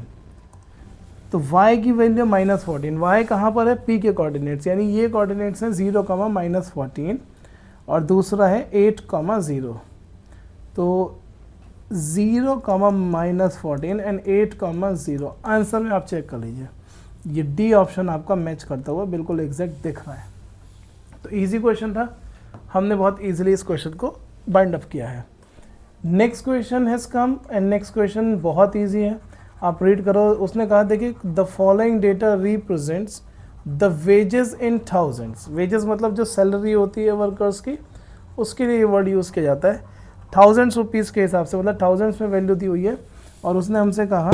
तो y की वैल्यू -14. y कहाँ पर है? P के कोऑर्डिनेट्स, यानी ये कोऑर्डिनेट्स हैं 0, -14, और दूसरा है 8, 0. तो 0, -14 एंड 8, 0. आंसर में आप चेक कर लीजिए, ये डी ऑप्शन आपका मैच करता हुआ बिल्कुल एग्जैक्ट दिख रहा है. तो इजी क्वेश्चन था, हमने बहुत इजीली इस क्वेश्चन को बाइंड अप किया है. Next question has come and next question बहुत इजी है, आप रीड करो. उसने कहा देखिए the following data represents the wages in thousands. Wages मतलब जो सैलरी होती है वर्कर्स की, उसके लिए ये वर्ड यूज़ किया जाता है. थाउजेंड्स रुपीज़ के हिसाब से, मतलब थाउजेंड्स में वैल्यू दी हुई है, और उसने हमसे कहा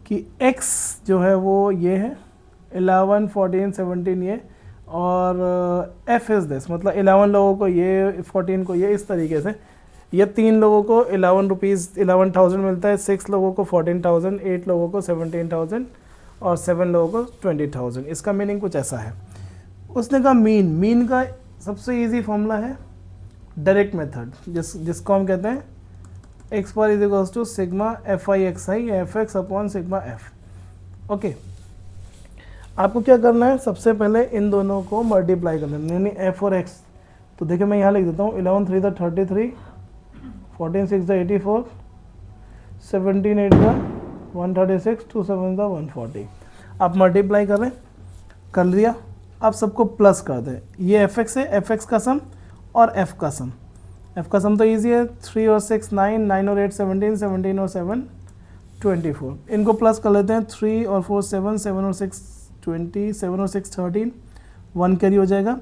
कि x जो है वो ये है 11, 14, 17 ये, और f इज़ दिस, मतलब 11 लोगों को ये, 14 को ये, इस तरीके से. ये 3 लोगों को 11,000 मिलता है, 6 लोगों को 14,000, 8 लोगों को 17,000 और 7 लोगों को 20,000. इसका मीनिंग कुछ ऐसा है. उसने कहा मीन का सबसे इजी फॉर्मूला है डायरेक्ट मेथड, जिसको हम कहते हैं x bar is equals to sigma fi xi fx upon sigma f. Okay, आपको क्या करना है? सबसे पहले इन दोनों को मल्टीप्लाई करना है, यानी f और x. तो देखिए मैं यहाँ लिख देता हूँ 11 3 द 33, 14 6 द 84, 17 8 द 136, 2 7 द 140. आप मल्टीप्लाई कर रहे हैं, कर लिया. आप सबको प्लस कर दें. ये fx है, fx का सम और f का सम. f का सम तो ईजी है, 3 और 6 9, 9 और 8 17, 17 और 7 24. इनको प्लस कर लेते हैं, 3 और 4 7, 7 और 6 20, 7 और 6 13, 1 कैरी हो जाएगा.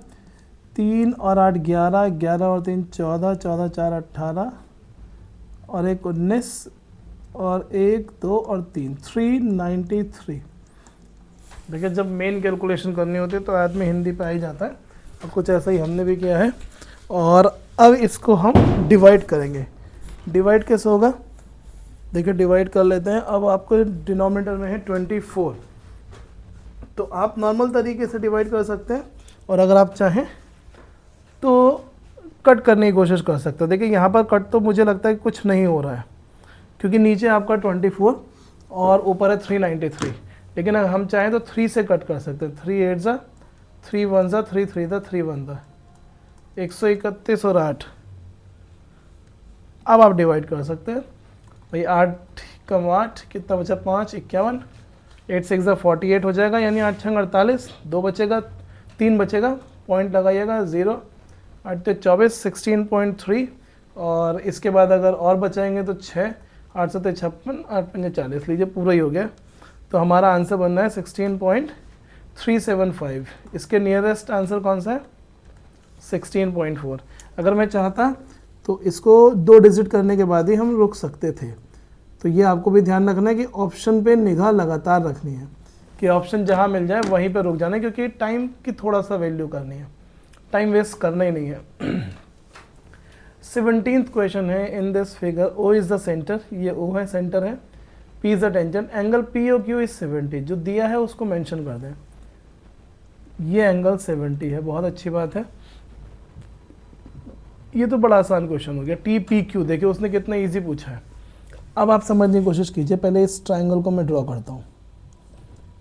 3 और 8 11, 11 और 3 14, 14 4 18 और 1 19 और 1 2 और 3 393. देखिए जब मेन कैलकुलेशन करनी होती है तो आदमी हिंदी पे आ ही जाता है. अब कुछ ऐसा ही हमने भी किया है, और अब इसको हम डिवाइड करेंगे. डिवाइड कैसे होगा? देखिए डिवाइड कर लेते हैं. अब आपको डिनोमिनेटर में है 24, तो आप नॉर्मल तरीके से डिवाइड कर सकते हैं, और अगर आप चाहें तो कट करने की कोशिश कर सकते हैं. देखिए यहाँ पर कट तो मुझे लगता है कि कुछ नहीं हो रहा है, क्योंकि नीचे आपका 24 और ऊपर है 393. लेकिन अगर हम चाहें तो 3 से कट कर सकते हैं. 3 8 ज़ा, 3 1 ज़ा, 3 3 ज़ा, 3 1 ज़ा, 131 और 8. अब आप डिवाइड कर सकते हैं भाई. 8 कम 8 कितना बचा? 5 51, 8 6 ज़ा 48 हो जाएगा, यानी 8 6 48, 2 बचेगा, 3 बचेगा, पॉइंट लगाइएगा 0, 8 24, 16.3 और इसके बाद अगर और बचाएंगे तो 6, 8 7 56, 8 5 40, लीजिए पूरा ही हो गया। तो हमारा आंसर बन रहा है 16.375। इसके नियरेस्ट आंसर कौन सा है? 16.4। अगर मैं चाहता तो इसको 2 डिजिट करने के बाद ही हम रुक सकते थे। तो ये आपको भी ध्यान रखना है कि ऑप्शन पे निगाह लगातार रखनी है कि ऑप्शन जहाँ मिल जाए वहीं पे रुक जाना है, क्योंकि टाइम की थोड़ा सा वैल्यू करनी है, टाइम वेस्ट करना ही नहीं है। 17th क्वेश्चन है, in this figure O is the centre, ये O है, सेंटर है, P is the tangent, angle POQ is 70। जो दिया है उसको मेंशन कर दें। ये एंगल 70 है, बहुत अच्छी बात है। ये तो बड़ा आसान क्वेश्चन हो गया। TPQ देखिए उसने कितना इजी पूछा है। अब आप समझने की कोशिश कीजिए। पहले इस ट्राइंगल को मैं ड्रॉ करता हूँ।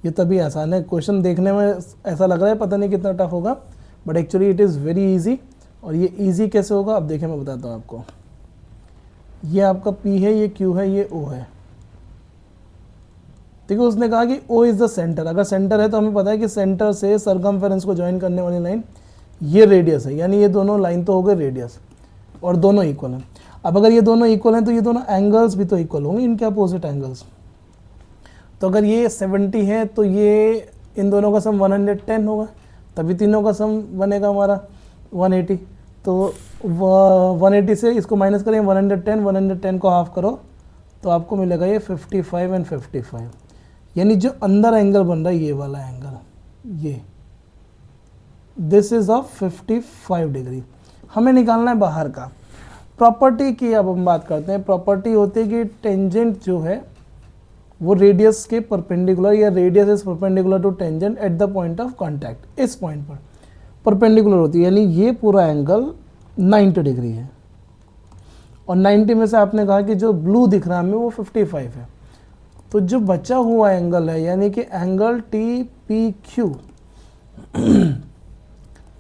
ये तभी आसान है, क्वेश्चन देखने में ऐसा लग रहा है पता नहीं कितना टफ होगा, but actually it is very easy. और ये इजी कैसे होगा अब देखिए, मैं बताता हूँ आपको। ये आपका P है, ये Q है, ये O है। देखिए उसने कहा कि O इज़ द सेंटर। अगर सेंटर है तो हमें पता है कि सेंटर से सरकमफेरेंस को ज्वाइन करने वाली लाइन ये रेडियस है, यानी ये दोनों लाइन तो हो गए रेडियस, और दोनों इक्वल हैं। अब अगर ये दोनों इक्वल हैं तो ये दोनों एंगल्स भी तो इक्वल होंगे, इनके अपोजिट एंगल्स। तो अगर ये 70 है तो ये इन दोनों का सम 110 होगा, तभी तीनों का सम बनेगा हमारा 180। तो 180 से इसको माइनस करें 110, 110 को हाफ करो तो आपको मिलेगा ये 55 एंड 55, यानी जो अंदर एंगल बन रहा है ये वाला एंगल, ये दिस इज ऑफ 55 डिग्री। हमें निकालना है बाहर का। प्रॉपर्टी की अब हम बात करते हैं। प्रॉपर्टी होती है कि टेंजेंट जो है वो रेडियस के परपेंडिकुलर, या radius is perpendicular to tangent at the point of contact. इस पॉइंट पर परपेंडिकुलर होती है, यानी ये पूरा एंगल 90 डिग्री है। और 90 में से आपने कहा कि जो ब्लू दिख रहा है हमें वो 55 है। तो जो बचा हुआ एंगल है यानी कि एंगल TPQ,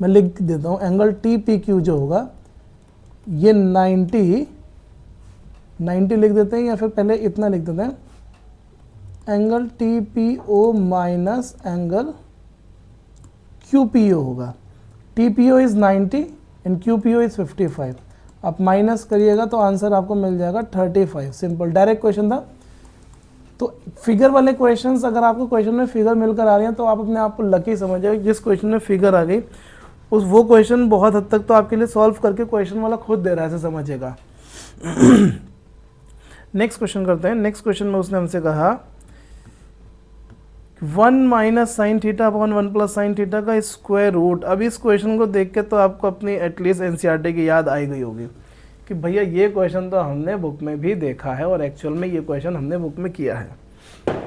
मैं लिख देता हूँ, एंगल TPQ जो होगा ये 90 लिख देते हैं, या फिर पहले इतना लिख देते हैं, angle TPO minus angle QPO होगा। TPO is 90 and QPO is 55। आप माइनस करिएगा तो आंसर आपको मिल जाएगा 35। सिंपल डायरेक्ट क्वेश्चन था। तो फिगर वाले क्वेश्चंस, अगर आपको क्वेश्चन में फिगर मिलकर आ रही हैं तो आप अपने आप को लकी समझिए। जिस क्वेश्चन में फिगर आ गई वो क्वेश्चन बहुत हद तक तो आपके लिए सॉल्व करके क्वेश्चन वाला खुद दे रहा है, ऐसे समझिएगा। नेक्स्ट क्वेश्चन करते हैं। नेक्स्ट क्वेश्चन में उसने हमसे कहा 1 minus sine theta upon 1 plus sine theta का स्क्वायर रूट। अब इस क्वेश्चन को देख के तो आपको अपनी एटलीस्ट एनसीईआरटी की याद आई गई होगी कि भैया ये क्वेश्चन तो हमने बुक में भी देखा है और एक्चुअल में ये क्वेश्चन हमने बुक में किया है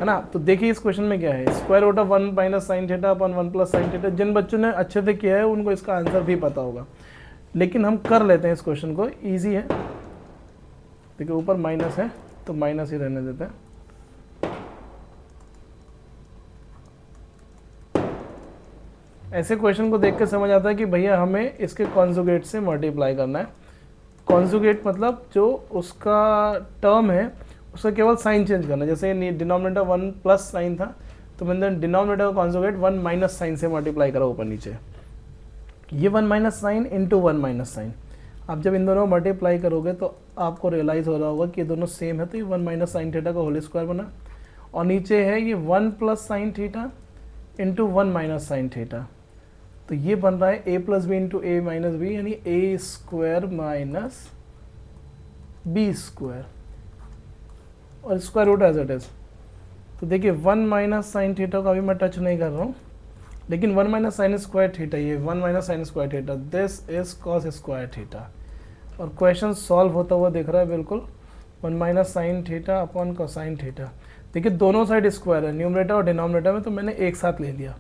ना। तो देखिए इस क्वेश्चन में क्या है, square root of 1 minus sine theta upon 1 plus sine theta. जिन बच्चों ने अच्छे से किया है उनको इसका आंसर भी पता होगा, लेकिन हम कर लेते हैं इस क्वेश्चन को, ईजी है। देखिए ऊपर माइनस है तो माइनस ही रहने देते हैं। ऐसे क्वेश्चन को देख के समझ आता है कि भैया हमें इसके कॉन्जुगेट से मल्टीप्लाई करना है। कॉन्जुगेट मतलब जो उसका टर्म है उसका केवल साइन चेंज करना है। जैसे डिनोमिनेटर 1 प्लस साइन था तो मैंने डिनोमिनेटर का कॉन्जुगेट 1 माइनस साइन से मल्टीप्लाई करा ऊपर नीचे। ये 1 minus sine into 1 minus sine. आप जब इन दोनों को मल्टीप्लाई करोगे तो आपको रियलाइज हो रहा होगा कि ये दोनों सेम है। तो ये 1 माइनस साइन थीटा का होल स्क्वायर बना, और नीचे है ये 1 plus sine theta into 1 minus sine theta. तो ये बन रहा है a plus B into A minus B, यानी A square minus B square, और square root as it is. तो देखिए 1 माइनस साइन थीटा का अभी मैं टच नहीं कर रहा हूँ, लेकिन 1 माइनस साइन स्क्वायर थीटा, ये 1 minus sine square theta, this is cos square theta. और क्वेश्चन सॉल्व होता हुआ दिख रहा है बिल्कुल। 1 minus sine theta upon cosine theta. देखिए दोनों साइड स्क्वायर है, न्यूमरेटर और डिनोमिनेटर में, तो मैंने एक साथ ले लिया।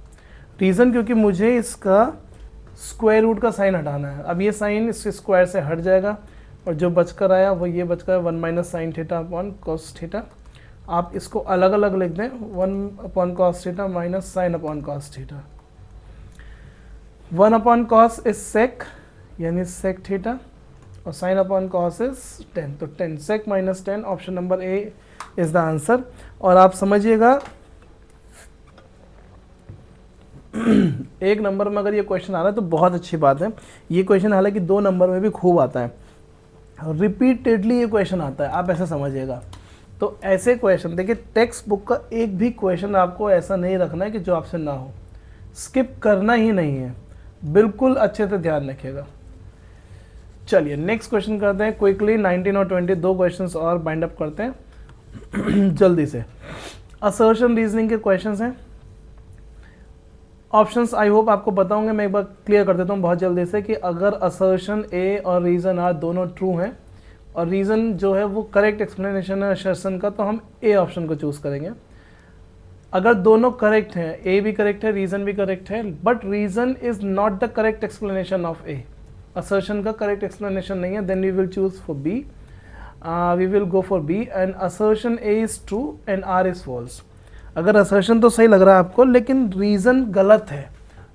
रीज़न क्योंकि मुझे इसका स्क्वायर रूट का साइन हटाना है। अब ये साइन इस स्क्वायर से हट जाएगा और जो बचकर आया वो ये बचकर 1 minus sine theta upon cos theta. आप इसको अलग अलग लिख दें, 1 upon cos theta minus sine upon cos theta. 1 upon cos is sec, यानी सेक थीटा, और साइन अपॉन कॉस इज 10, तो 10 sec minus 10। Option number A is the answer. और आप समझिएगा एक नंबर में अगर ये क्वेश्चन आ रहा है तो बहुत अच्छी बात है। ये क्वेश्चन हालांकि 2 नंबर में भी खूब आता है, रिपीटेडली ये क्वेश्चन आता है, आप ऐसा समझिएगा। तो ऐसे क्वेश्चन देखिए, टेक्स्ट बुक का एक भी क्वेश्चन आपको ऐसा नहीं रखना है कि जो आपसे ना हो, स्किप करना ही नहीं है, बिल्कुल अच्छे से ध्यान रखिएगा। चलिए नेक्स्ट क्वेश्चन करते हैं क्विकली, 19 और 20 दो क्वेश्चंस और बाइंड अप करते हैं जल्दी से। असर्शन रीजनिंग के क्वेश्चंस हैं। ऑप्शंस आई होप आपको पता होंगे, मैं एक बार क्लियर कर देता हूँ बहुत जल्दी से कि अगर असर्शन ए और रीज़न आर दोनों ट्रू हैं और रीज़न जो है वो करेक्ट एक्सप्लेनेशन है असर्शन का, तो हम ए ऑप्शन को चूज़ करेंगे। अगर दोनों करेक्ट हैं, ए भी करेक्ट है, रीज़न भी करेक्ट है, but reason is not the correct explanation of A, assertion का करेक्ट एक्सप्लेनेशन नहीं है, then we will choose for B, we will go for B and assertion A is true and R is false. अगर assertion तो सही लग रहा है आपको लेकिन रीज़न गलत है,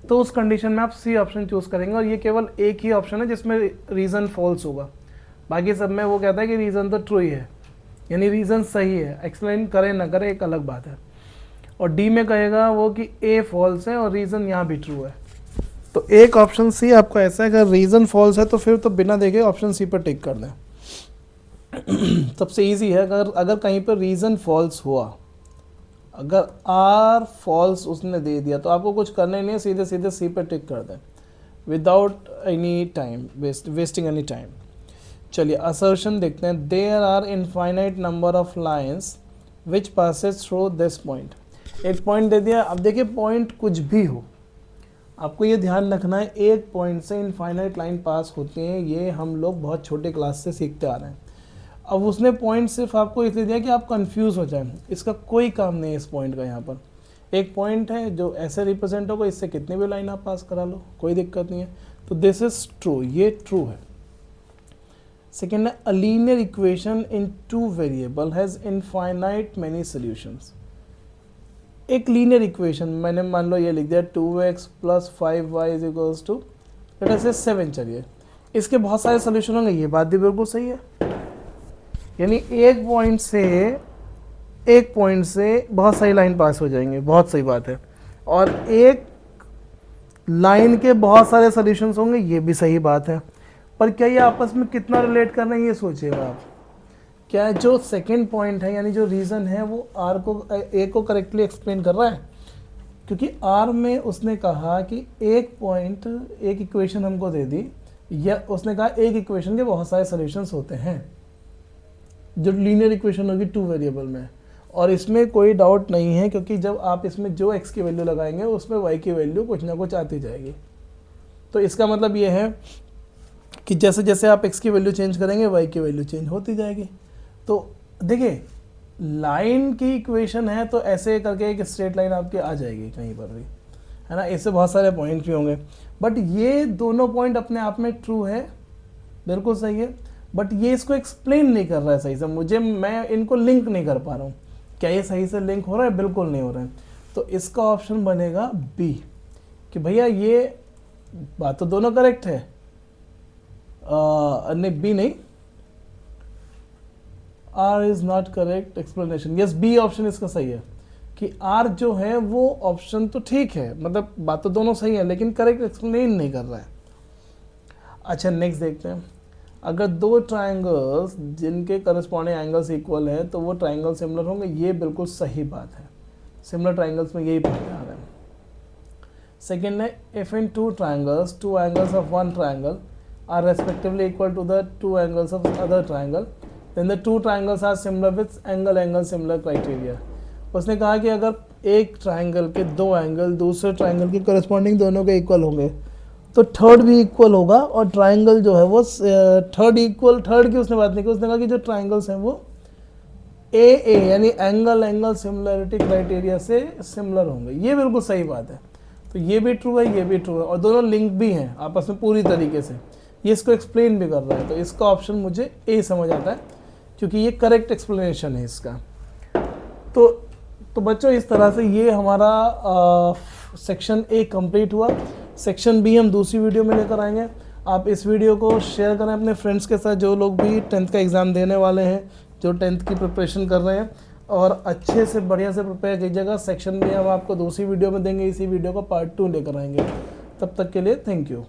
तो उस कंडीशन में आप सी ऑप्शन चूज़ करेंगे और ये केवल एक ही ऑप्शन है जिसमें रीज़न फॉल्स होगा, बाकी सब में वो कहता है कि रीज़न तो ट्रू ही है, यानी रीज़न सही है, एक्सप्लेन करे ना करे एक अलग बात है। और डी में कहेगा वो कि ए फॉल्स है और रीज़न यहाँ भी ट्रू है। तो एक ऑप्शन सी आपको ऐसा है, अगर रीज़न फॉल्स है तो फिर तो बिना देखे ऑप्शन सी पर टिक कर दें। सबसे इजी है, अगर कहीं पर रीज़न फॉल्स हुआ, अगर आर फॉल्स उसने दे दिया तो आपको कुछ करना ही नहीं है, सीधे सीधे सी पर टिक कर दें without any time wasting any time. चलिए असर्शन देखते हैं। There are infinite number of lines which passes through this point. एक पॉइंट दे दिया, अब देखिए पॉइंट कुछ भी हो, आपको ये ध्यान रखना है एक पॉइंट से इनफाइनाइट लाइन पास होती हैं, ये हम लोग बहुत छोटे क्लास से सीखते आ रहे हैं। अब उसने पॉइंट सिर्फ आपको इसलिए दिया कि आप कंफ्यूज हो जाएं, इसका कोई काम नहीं है इस पॉइंट का। यहाँ पर एक पॉइंट है जो ऐसे रिप्रेजेंट होगा, इससे कितनी भी लाइन आप पास करा लो, कोई दिक्कत नहीं है। तो दिस इज ट्रू, ये ट्रू है। सेकेंड है, a linear equation in two variable has infinite many solutions. एक लीनियर इक्वेशन मैंने मान लो ये लिख दिया 2x + 5y = लेट अस से 7, चलिए इसके बहुत सारे सोल्यूशन होंगे, ये बात भी बिल्कुल सही है। यानी एक पॉइंट से बहुत सारी लाइन पास हो जाएंगे, बहुत सही बात है। और एक लाइन के बहुत सारे सोल्यूशंस होंगे, ये भी सही बात है। पर क्या ये आपस में कितना रिलेट कर रहे हैं ये सोचिएगा आप। क्या जो सेकंड पॉइंट है यानी जो रीज़न है वो आर को ए को करेक्टली एक्सप्लेन कर रहा है, क्योंकि आर में उसने कहा कि एक पॉइंट एक इक्वेशन हमको दे दी, या उसने कहा एक इक्वेशन के बहुत सारे सॉल्यूशंस होते हैं जो लीनियर इक्वेशन होगी टू वेरिएबल में। और इसमें कोई डाउट नहीं है, क्योंकि जब आप इसमें जो x की वैल्यू लगाएंगे उसमें y की वैल्यू कुछ ना कुछ आती जाएगी। तो इसका मतलब ये है कि जैसे जैसे आप x की वैल्यू चेंज करेंगे y की वैल्यू चेंज होती जाएगी। तो देखिए लाइन की इक्वेशन है तो ऐसे करके एक स्ट्रेट लाइन आपकी आ जाएगी कहीं पर भी, है ना। इससे बहुत सारे पॉइंट भी होंगे, बट ये दोनों पॉइंट अपने आप में ट्रू है, बिल्कुल सही है। बट ये इसको एक्सप्लेन नहीं कर रहा है सही से, मैं इनको लिंक नहीं कर पा रहा हूँ। क्या ये सही से लिंक हो रहा है? बिल्कुल नहीं हो रहा है। तो इसका ऑप्शन बनेगा बी, कि भैया ये बात तो दोनों करेक्ट है। नहीं बी नहीं, R is not correct explanation. Yes, B option इसका सही है कि आर जो है वो ऑप्शन तो ठीक है, मतलब बात तो दोनों सही है लेकिन करेक्ट एक्सप्लेन नहीं कर रहा है। अच्छा नेक्स्ट देखते हैं। अगर दो ट्रायंगल्स जिनके करस्पॉन्डिंग एंगल्स इक्वल हैं तो वो ट्रायंगल सिमिलर होंगे, ये बिल्कुल सही बात है। सिमिलर ट्रायंगल्स में यही पढ़ते आ रहे हैं। सेकेंड है, if in two triangles two angles of one triangle are respectively equal to the two angles of other triangle then the two triangles are similar with angle similar criteria. उसने कहा कि अगर एक ट्रायंगल के दो angle दूसरे triangle के corresponding दोनों के इक्वल होंगे तो थर्ड भी इक्वल होगा, और ट्रायंगल जो है वो थर्ड की उसने बात नहीं की। उसने कहा कि जो ट्रायंगल्स हैं वो ए यानी एंगल सिमिलरिटी क्राइटेरिया से सिमिलर होंगे। ये बिल्कुल सही बात है। तो ये भी ट्रू है, ये भी ट्रू है, और दोनों लिंक भी हैं आपस में पूरी तरीके से। ये इसको एक्सप्लेन भी कर रहा है, तो इसका ऑप्शन मुझे ए समझ आता है क्योंकि ये करेक्ट एक्सप्लेनेशन है इसका। तो बच्चों इस तरह से ये हमारा सेक्शन ए कंप्लीट हुआ। सेक्शन बी हम दूसरी वीडियो में लेकर आएंगे। आप इस वीडियो को शेयर करें अपने फ्रेंड्स के साथ, जो लोग भी 10th का एग्ज़ाम देने वाले हैं, जो 10th की प्रिपरेशन कर रहे हैं, और अच्छे से बढ़िया से प्रिपेयर कीजिएगा। सेक्शन बी हम आपको दूसरी वीडियो में देंगे, इसी वीडियो को पार्ट 2 लेकर आएंगे। तब तक के लिए थैंक यू।